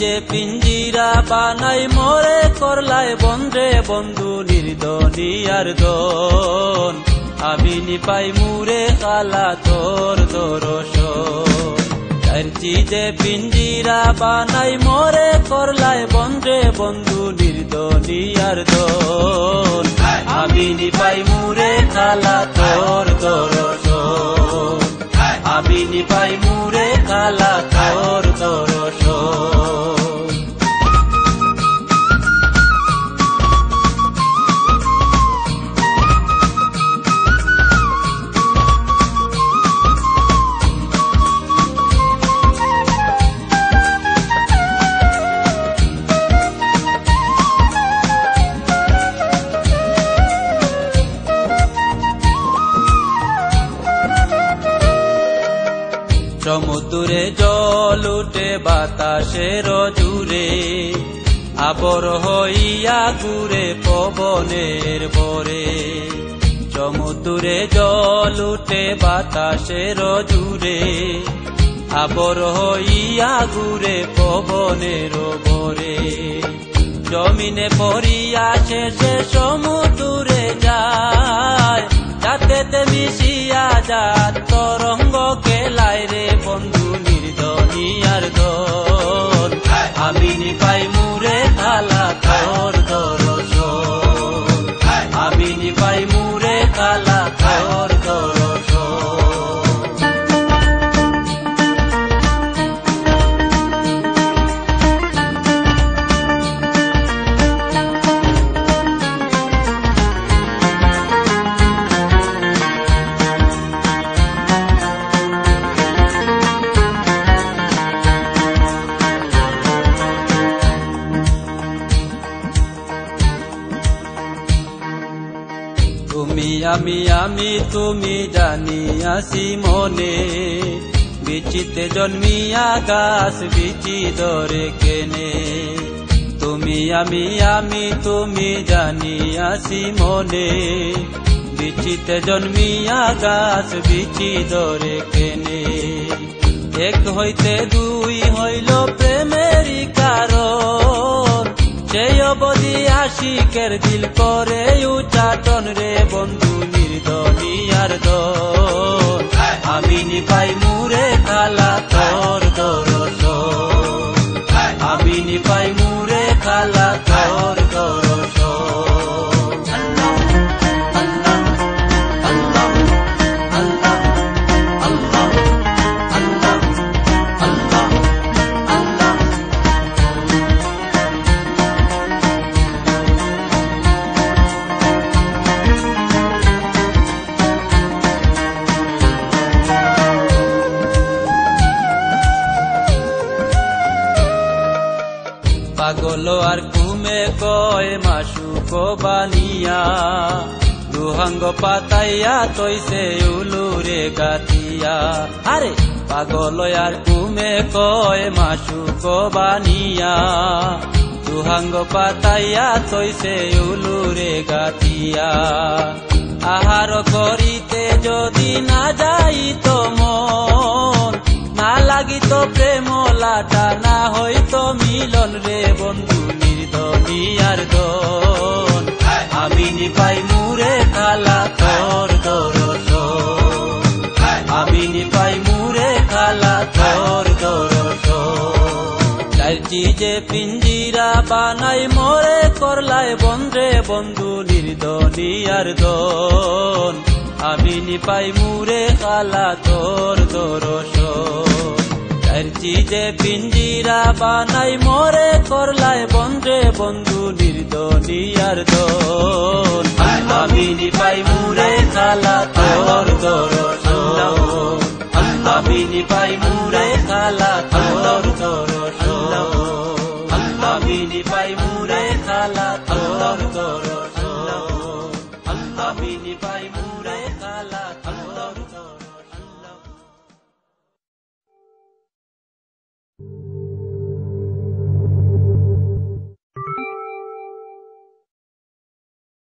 যে পিঞ্জিরা বানাই মোরে করলাই বন্ধে বন্ধু নির্দনিয়ার দন আমি নিপাই মুরে কালা তোর দরশন যে পিঞ্জিরা বানাই মোরে করলাই বন্ধে বন্ধু নির্দনিয়ার দন আমি নিপাই মুরে কালা তোর দরশন আমি নিপাই মুরে কালা তোর দরশন সমুদ্রে জল উঠে বাতাসের জুড়ে আবর হইয়া ঘুরে পবনের ভরে সমুদ্রে জল উঠে বাতাসের জুড়ে আবর হইয়া ঘুরে পবনের ভরে জমিনে পড়িয়া শেষে সমুদ্রে যায় যাতে মিশিয়া যাত তরঙ্গ কেলাই রে বন্ধু নির্দনিয়ার দন আমি নিপাই মুরে কালা তোর দরশন আমি নিপাই মুরে কালা তোর দরশন আমি তুমি জানিয়াছি মনে বিচিতে জন্মিয়া গাছ বিচি ধরে কেনে তুমি আমি তুমি জানিয়াছি মনে বিচিতে জন্মিয়া গাছ বিচি ধরে কেনে এক হইতে দুই হইল প্রেমেরই কারণ সেই অবধি আশিকের দিল করে উচ্চাটন রে বন্ধু নির্দনিয়ার দন আমি নিপাই মুরে কালা তোর দরশন আমি নিপাই মুরে কালা তোর দরশন পাগল আর ঘুমে কয় মাসুক বানিয়া দুহাঙ্গ পাতাইয়া তৈছে উলুরে গাতিয়া আরে পাগল আর ঘুমে কয় মাসুক বানিয়া দুহাঙ্গ পাতাইয়া তৈছে উলুরে গাতিয়া আহার করিতে যদি না যাইত মন না লাগিত প্রেম লাটা না হইতো মিলন রে বন্ধু নির্দনিয়ার দন আমি নিপাই মুরে কালা তোর দরশন আমি নিপাই মুরে কালা তোর দরশন যে পিঞ্জিরা বানাই মোরে করলাই বন্ধে বন্ধু নির্দনিয়ার দন আমি নিপাই মুরে কালা তোর দরশন যে পিঞ্জিরা বানাই মোরে করলাই বন্ধে বন্ধু নির্দনিয়ার দন আমি নিপাই মুরে কালা তোর দরশন আমি নিপাই মুরে কালা তোর দরশন আমি পাই মুরে খালা তোর দরদ আমি নি পাই